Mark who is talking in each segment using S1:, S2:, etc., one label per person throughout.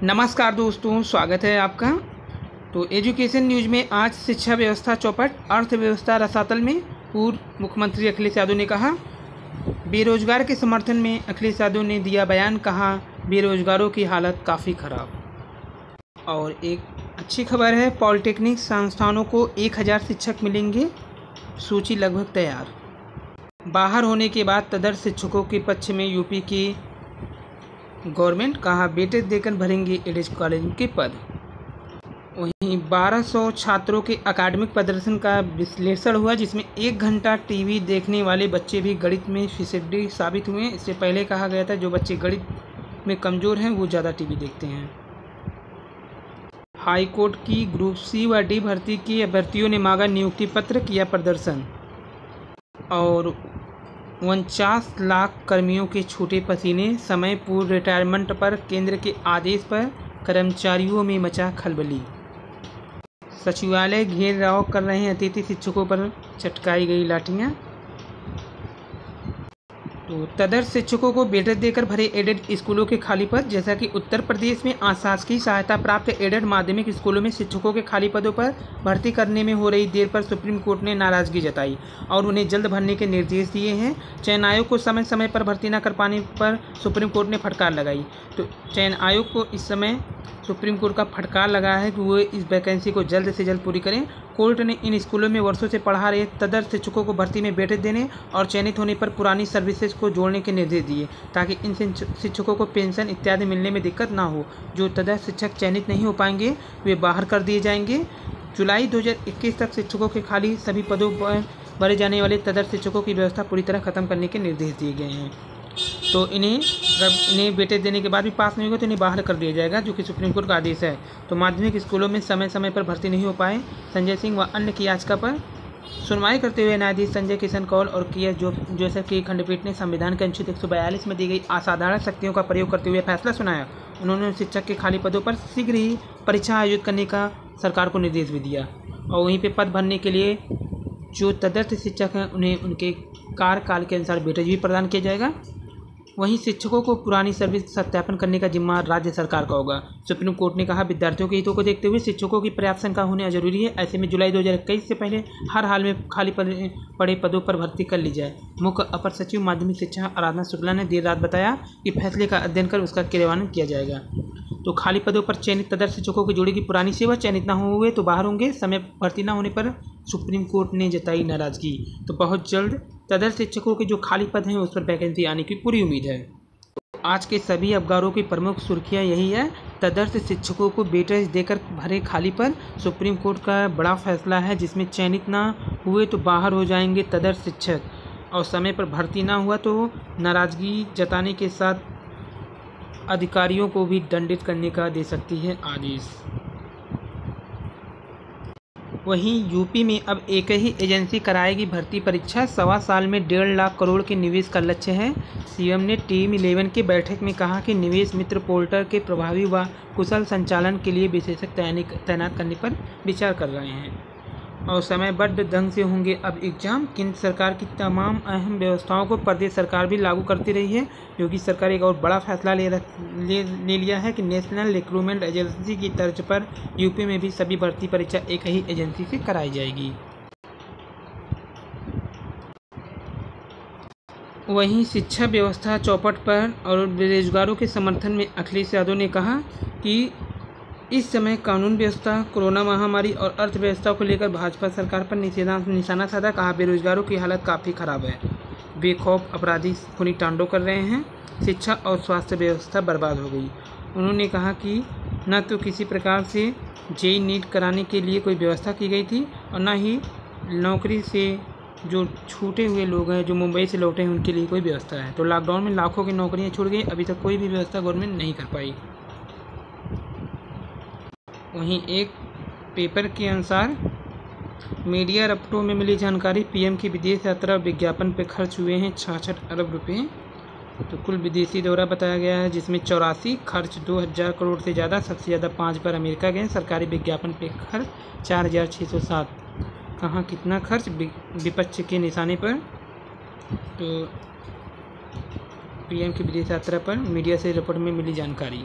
S1: नमस्कार दोस्तों, स्वागत है आपका। तो एजुकेशन न्यूज में आज शिक्षा व्यवस्था चौपट, अर्थव्यवस्था रसातल में पूर्व मुख्यमंत्री अखिलेश यादव ने कहा। बेरोजगार के समर्थन में अखिलेश यादव ने दिया बयान, कहा बेरोजगारों की हालत काफ़ी खराब। और एक अच्छी खबर है, पॉलिटेक्निक संस्थानों को 1000 शिक्षक मिलेंगे, सूची लगभग तैयार। बाहर होने के बाद तदर्स शिक्षकों के पक्ष में यूपी की गवर्नमेंट, कहा वेटेज देकर भरेंगे एडेड कॉलेज के पद। वहीं 1200 छात्रों के अकादमिक प्रदर्शन का विश्लेषण हुआ, जिसमें 1 घंटा टीवी देखने वाले बच्चे भी गणित में फिसड्डी साबित हुए। इससे पहले कहा गया था जो बच्चे गणित में कमज़ोर हैं वो ज़्यादा टीवी देखते हैं। हाई कोर्ट की ग्रुप सी व डी भर्ती की अभ्यर्थियों ने मांगा नियुक्ति पत्र, किया प्रदर्शन। और 49 लाख कर्मियों के छूटे पसीने, समय पूर्व रिटायरमेंट पर केंद्र के आदेश पर कर्मचारियों में मचा खलबली। सचिवालय घेराव कर रहे अतिथि शिक्षकों पर चटकाई गई लाठियां। तो तदर्स शिक्षकों को वेटेज देकर भरे एडेड स्कूलों के खाली पद। जैसा कि उत्तर प्रदेश में अशासकीय सहायता प्राप्त एडेड माध्यमिक स्कूलों में शिक्षकों के खाली पदों पर भर्ती करने में हो रही देर पर सुप्रीम कोर्ट ने नाराजगी जताई और उन्हें जल्द भरने के निर्देश दिए हैं। चयन आयोग को समय समय पर भर्ती न कर पाने पर सुप्रीम कोर्ट ने फटकार लगाई। तो चयन आयोग को इस समय सुप्रीम कोर्ट का फटकार लगा है कि वो इस वैकेंसी को जल्द से जल्द पूरी करें। कोर्ट ने इन स्कूलों में वर्षों से पढ़ा रहे तदर्स शिक्षकों को भर्ती में वेटेज देने और चयनित होने पर पुरानी सर्विसेज को जोड़ने के निर्देश दिए, ताकि इन शिक्षकों को पेंशन इत्यादि मिलने में दिक्कत ना हो। जो तदर्स शिक्षक चयनित नहीं हो पाएंगे वे बाहर कर दिए जाएंगे। जुलाई 2021 तक शिक्षकों के खाली सभी पदों पर भरे जाने वाले तदर्स शिक्षकों की व्यवस्था पूरी तरह खत्म करने के निर्देश दिए गए हैं। तो इन्हें वेटेज देने के बाद भी पास नहीं होगा तो इन्हें बाहर कर दिया जाएगा, जो कि सुप्रीम कोर्ट का आदेश है। तो माध्यमिक स्कूलों में समय समय पर भर्ती नहीं हो पाए संजय सिंह व अन्य की याचिका पर सुनवाई करते हुए न्यायाधीश संजय किशन कौल और के जोसेफ की खंडपीठ ने संविधान के अनुच्छेद 142 में दी गई असाधारण शक्तियों का प्रयोग करते हुए फैसला सुनाया। उन्होंने शिक्षक के खाली पदों पर शीघ्र ही परीक्षा आयोजित करने का सरकार को निर्देश भी दिया और वहीं पर पद भरने के लिए जो तदर्स शिक्षक हैं उन्हें उनके कार्यकाल के अनुसार वेटेज भी प्रदान किया जाएगा। वहीं शिक्षकों को पुरानी सर्विस सत्यापन करने का जिम्मा राज्य सरकार का होगा। सुप्रीम कोर्ट ने कहा विद्यार्थियों के हितों को देखते हुए शिक्षकों की पर्याप्त संख्या होना जरूरी है। ऐसे में जुलाई 2021 से पहले हर हाल में खाली पड़े पदों पर भर्ती कर ली जाए। मुख्य अपर सचिव माध्यमिक शिक्षा आराधना शुक्ला ने देर रात बताया कि फैसले का अध्ययन कर उसका क्रियान्वयन किया जाएगा। तो खाली पदों पर चयनित तदर्स शिक्षकों की जोड़ी की पुरानी सेवा, चयनित न हुए तो बाहर होंगे। समय भर्ती न होने पर सुप्रीम कोर्ट ने जताई नाराजगी। तो बहुत जल्द तदर्स शिक्षकों के जो खाली पद हैं उस पर वैकेंसी आने की पूरी उम्मीद है। तो आज के सभी अखबारों की प्रमुख सुर्खियां यही है, तदर्स शिक्षकों को वेटेज देकर भरे खाली पद। सुप्रीम कोर्ट का बड़ा फैसला है जिसमें चयनित ना हुए तो बाहर हो जाएंगे तदर्स शिक्षक, और समय पर भर्ती ना हुआ तो नाराजगी जताने के साथ अधिकारियों को भी दंडित करने का दे सकती है आदेश। वहीं यूपी में अब एक ही एजेंसी कराएगी भर्ती परीक्षा। 1.25 साल में 1.5 लाख करोड़ के निवेश का लक्ष्य है। सीएम ने टीम 11 की बैठक में कहा कि निवेश मित्र पोर्टल के प्रभावी व कुशल संचालन के लिए विशेषज्ञ तैनात करने पर विचार कर रहे हैं। और समयबद्ध ढंग से होंगे अब एग्जाम। केंद्र सरकार की तमाम अहम व्यवस्थाओं को प्रदेश सरकार भी लागू करती रही है। योगी सरकार एक और बड़ा फैसला ले लिया है कि नेशनल रिक्रूटमेंट एजेंसी की तर्ज पर यूपी में भी सभी भर्ती परीक्षा एक ही एजेंसी से कराई जाएगी। वहीं शिक्षा व्यवस्था चौपट पर और बेरोजगारों के समर्थन में अखिलेश यादव ने कहा कि इस समय कानून व्यवस्था, कोरोना महामारी और अर्थव्यवस्था को लेकर भाजपा सरकार पर निशाना साधा। कहा बेरोजगारों की हालत काफ़ी ख़राब है, बेखौफ अपराधी खूनी तांडव कर रहे हैं, शिक्षा और स्वास्थ्य व्यवस्था बर्बाद हो गई। उन्होंने कहा कि न तो किसी प्रकार से जेईई नीट कराने के लिए कोई व्यवस्था की गई थी और न ही नौकरी से जो छूटे हुए लोग हैं जो मुंबई से लौटे हैं उनके लिए कोई व्यवस्था है। तो लॉकडाउन में लाखों की नौकरियाँ छूट गई, अभी तक कोई भी व्यवस्था गवर्नमेंट नहीं कर पाई। वहीं एक पेपर के अनुसार मीडिया रपटों में मिली जानकारी, पीएम की विदेश यात्रा विज्ञापन पर खर्च हुए हैं 66 अरब रुपये। तो कुल विदेशी दौरा बताया गया है जिसमें 84 खर्च 2000 करोड़ से ज़्यादा। सबसे ज़्यादा 5 बार अमेरिका गए। सरकारी विज्ञापन पे खर्च 4607। कहाँ कितना खर्च विपक्ष के निशाने पर। तो पीएम की विदेश यात्रा पर मीडिया से रिपोर्ट में मिली जानकारी।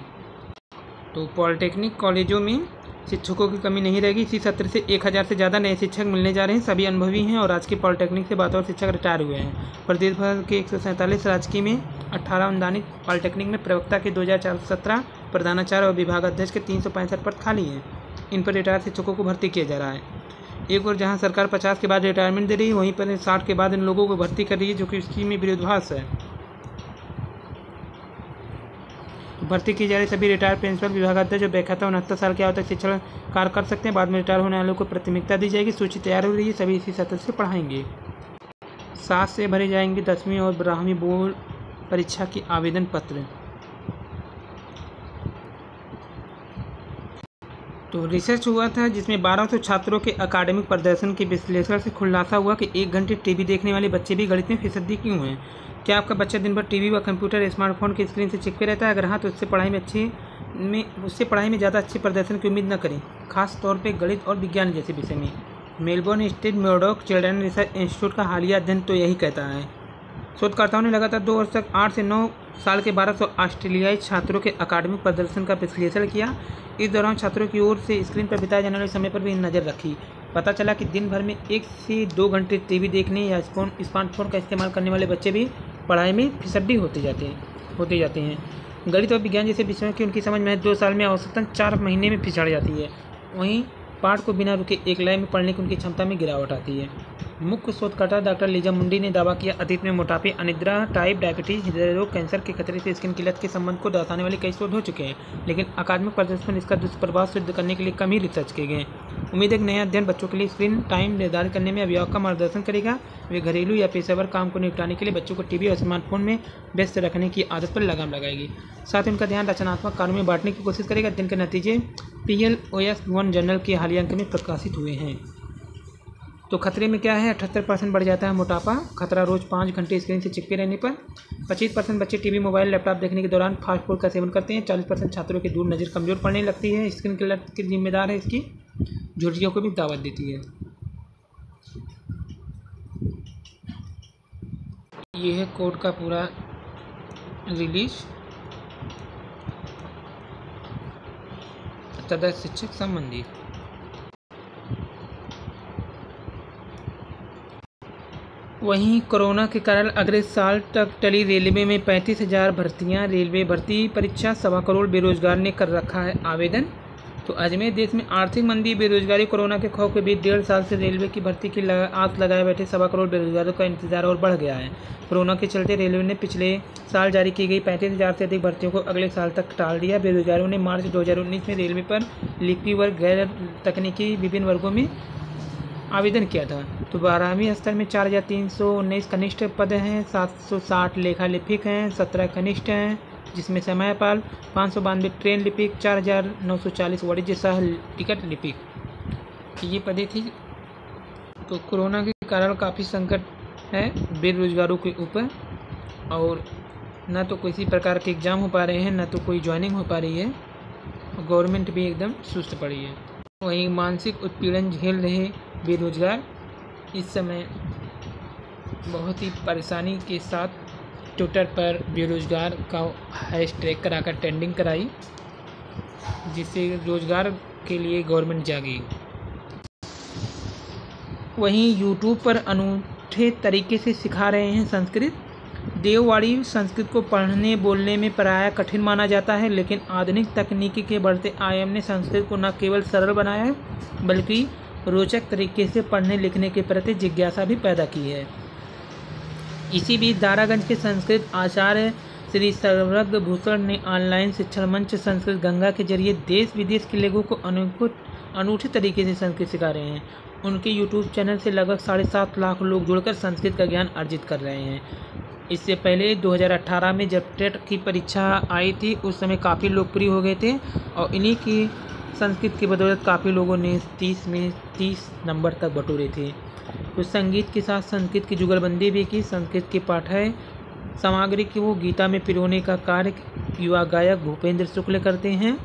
S1: तो पॉलिटेक्निक कॉलेजों में शिक्षकों की कमी नहीं रहेगी। इसी सत्र से 1000 से ज़्यादा नए शिक्षक मिलने जा रहे हैं। सभी अनुभवी हैं और राजकीय पॉलिटेक्निक से बतौर शिक्षक रिटायर हुए हैं। प्रदेश भर के 147 राजकीय में 18 अनुदानित पॉलिटेक्निक में प्रवक्ता के 2417, प्रधानाचार्य और विभागाध्यक्ष के 365 पद खाली हैं। इन पर रिटायर शिक्षकों को भर्ती किया जा रहा है। एक और जहां सरकार 50 के बाद रिटायरमेंट दे रही है, वहीं पर 60 के बाद इन लोगों को भर्ती कर रही है, जो कि स्कीम में विरोधाभास है। भर्ती की जा रही सभी रिटायर्ड प्रिंसिपल, विभागाध्यक्ष जो व्याख्याता 69 साल की आयु तक शिक्षण कार्य कर सकते हैं। बाद में रिटायर होने वालों को प्राथमिकता दी जाएगी। सूची तैयार हो रही है, सभी इसी सत्र से पढ़ाएंगे। 7 से भरे जाएंगे 10वीं और 12वीं बोर्ड परीक्षा के आवेदन पत्र। तो रिसर्च हुआ था जिसमें 1200 छात्रों के अकादमिक प्रदर्शन के विश्लेषण से खुलासा हुआ कि 1 घंटे टीवी देखने वाले बच्चे भी गणित में फिसड्डी क्यों हैं। क्या आपका बच्चा दिन भर टीवी व कंप्यूटर स्मार्टफोन की स्क्रीन से चिपके रहता है? अगर हाँ, तो उससे पढ़ाई में ज़्यादा अच्छे प्रदर्शन की उम्मीद न करें, खास तौर पे गणित और विज्ञान जैसे विषय में। मेलबोर्न स्थित म्योडॉक चिल्ड्रन रिसर्च इंस्टीट्यूट का हालिया अध्ययन तो यही कहता है। शोधकर्ताओं ने लगातार 2 वर्ष तक 8 से 9 साल के 1200 ऑस्ट्रेलियाई छात्रों के अकादमिक प्रदर्शन का विश्लेषण किया। इस दौरान छात्रों की ओर से स्क्रीन पर बिताए जाने वाले समय पर भी नज़र रखी। पता चला कि दिन भर में 1 से 2 घंटे टीवी देखने या स्मार्टफोन का इस्तेमाल करने वाले बच्चे भी पढ़ाई में फिसड्डी होते जाते हैं। गणित और विज्ञान जैसे विषयों की उनकी समझ में 2 साल में औसतन 4 महीने में पिछड़ जाती है। वहीं पाठ को बिना रुके एक लाइन में पढ़ने की उनकी क्षमता में गिरावट आती है। मुख्य शोधकर्ता डॉक्टर लीजा मुंडी ने दावा किया, अतीत में मोटापे, अनिद्रा, टाइप डायबिटीज, हृदय रोग, कैंसर के खतरे से स्किन की लत के संबंध को दर्शाने वाले कई शोध हो चुके हैं, लेकिन अकादमिक प्रदर्शन में इसका दुष्प्रभाव सिद्ध करने के लिए कम ही रिसर्च किए गए। उम्मीद है कि नया अध्ययन बच्चों के लिए स्क्रीन टाइम निर्धारित करने में अभिभावक का मार्गदर्शन करेगा। वे घरेलू या पेशेवर काम को निपटाने के लिए बच्चों को टीवी और स्मार्टफोन में व्यस्त रखने की आदत पर लगाम लगाएगी। साथ ही उनका ध्यान रचनात्मक कार्यों में बांटने की कोशिश करेगा। अध्ययन के नतीजे PLOS ONE जर्नल के हालिया अंक में प्रकाशित हुए हैं। तो खतरे में क्या है? 78% बढ़ जाता है मोटापा। खतरा रोज़ 5 घंटे स्क्रीन से चिपके रहने पर। 25% बच्चे टीवी, मोबाइल, लैपटॉप देखने के दौरान फास्ट फूड का सेवन करते हैं। 40% छात्रों की दूर नज़र कमज़ोर पड़ने लगती है। स्क्रीन की लत की जिम्मेदार है इसकी झुर्रियों को भी दावत देती है। ये है कोड का पूरा रिलीज। तथा शिक्षक संबंधी वहीं कोरोना के कारण अगले साल तक टली रेलवे में 35,000 भर्तियां। रेलवे भर्ती परीक्षा 1.25 करोड़ बेरोजगार ने कर रखा है आवेदन। तो अजमेर देश में आर्थिक मंदी, बेरोजगारी, कोरोना के खौफ के बीच 1.5 साल से रेलवे की भर्ती की आस लगाए बैठे 1.25 करोड़ बेरोजगारों का इंतजार और बढ़ गया है। कोरोना के चलते रेलवे ने पिछले साल जारी की गई 35,000 से अधिक भर्तियों को अगले साल तक टाल दिया। बेरोजगारों ने मार्च 2019 में रेलवे पर लिपि वर्ग, गैर तकनीकी विभिन्न वर्गों में आवेदन किया था। तो 12वीं स्तर में 4,319 कनिष्ठ पद हैं, 760 लेखा लिपिक हैं, 17 कनिष्ठ हैं, जिसमें समयपाल 592 ट्रेन लिपिक, 4,940 वाणिज्य सह टिकट लिपिक ये पदें थी। तो कोरोना के कारण काफ़ी संकट है बेरोजगारों के ऊपर, और न तो किसी प्रकार के एग्ज़ाम हो पा रहे हैं, न तो कोई ज्वाइनिंग हो पा रही है। गवर्नमेंट भी एकदम सुस्त पड़ी है। वहीं मानसिक उत्पीड़न झेल रहे बेरोजगार इस समय बहुत ही परेशानी के साथ ट्विटर पर बेरोजगार का हैशटैग कराकर ट्रेंडिंग कराई, जिससे रोजगार के लिए गवर्नमेंट जागी। वहीं यूट्यूब पर अनूठे तरीके से सिखा रहे हैं संस्कृत। देववाड़ी संस्कृत को पढ़ने बोलने में प्रायः कठिन माना जाता है, लेकिन आधुनिक तकनीकी के बढ़ते आयाम ने संस्कृत को न केवल सरल बनाया है, बल्कि रोचक तरीके से पढ़ने लिखने के प्रति जिज्ञासा भी पैदा की है। इसी बीच दारागंज के संस्कृत आचार्य श्री सर्वज्ञ भूषण ने ऑनलाइन शिक्षण मंच संस्कृत गंगा के जरिए देश विदेश के लोगों को अनूठे तरीके से संस्कृत सिखा रहे हैं। उनके यूट्यूब चैनल से लगभग 7.5 लाख लोग जुड़कर संस्कृत का ज्ञान अर्जित कर रहे हैं। इससे पहले 2018 में जब टेट की परीक्षा आई थी, उस समय काफ़ी लोकप्रिय हो गए थे, और इन्हीं की संस्कृत की बदौलत काफ़ी लोगों ने 30 में 30 नंबर तक बटोरे थे। तो संगीत के साथ संस्कृत की जुगलबंदी भी की। संस्कृत की पाठ्य सामग्री की वो गीता में पिरोने का कार्य युवा गायक भूपेंद्र शुक्ल करते हैं।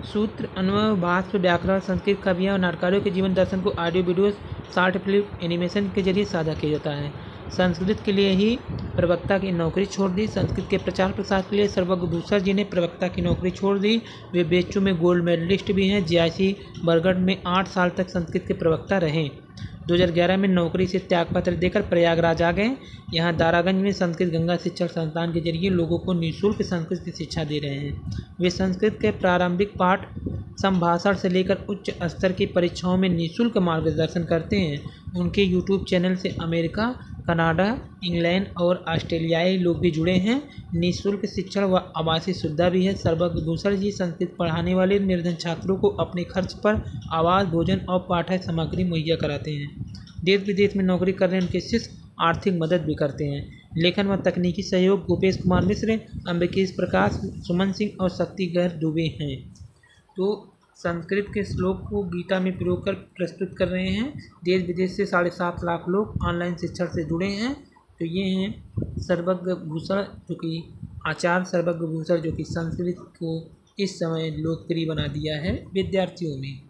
S1: सूत्र, अन्वय, भाष्य, व्याकरण, संस्कृत कवियाँ और नाटकारों के जीवन दर्शन को audio video, short film, animation के जरिए साझा किया जाता है। संस्कृत के लिए ही प्रवक्ता की नौकरी छोड़ दी। संस्कृत के प्रचार प्रसार के लिए सर्वज्ञ भूषण जी ने प्रवक्ता की नौकरी छोड़ दी। वे बीएचयू में गोल्ड मेडलिस्ट भी हैं। जीआईसी बरगढ़ में 8 साल तक संस्कृत के प्रवक्ता रहे। 2011 में नौकरी से त्यागपत्र देकर प्रयागराज आ गए। यहाँ दारागंज में संस्कृत गंगा शिक्षण संस्थान के जरिए लोगों को निःशुल्क संस्कृत की शिक्षा दे रहे हैं। वे संस्कृत के प्रारंभिक पाठ, संभाषण से लेकर उच्च स्तर की परीक्षाओं में निःशुल्क मार्गदर्शन करते हैं। उनके यूट्यूब चैनल से अमेरिका, कनाडा, इंग्लैंड और ऑस्ट्रेलियाई लोग भी जुड़े हैं। निःशुल्क शिक्षण व आवासीय सुविधा भी है। सर्वज्ञ भूषण जी संस्कृत पढ़ाने वाले निर्धन छात्रों को अपने खर्च पर आवास, भोजन और पाठ्य सामग्री मुहैया कराते हैं। देश विदेश में नौकरी कर रहे उनके शिष्य आर्थिक मदद भी करते हैं। लेखन व तकनीकी सहयोग गोपेश कुमार मिश्र, अम्बिकेश प्रकाश, सुमन सिंह और शक्तिगढ़ दुबे हैं। तो संस्कृत के श्लोक को गीता में प्रयोग कर प्रस्तुत कर रहे हैं। देश विदेश से 7.5 लाख लोग ऑनलाइन शिक्षण से जुड़े हैं। तो ये हैं सर्वज्ञ भूषण, जो कि आचार्य सर्वज्ञ भूषण, जो कि संस्कृत को इस समय लोकप्रिय बना दिया है विद्यार्थियों में।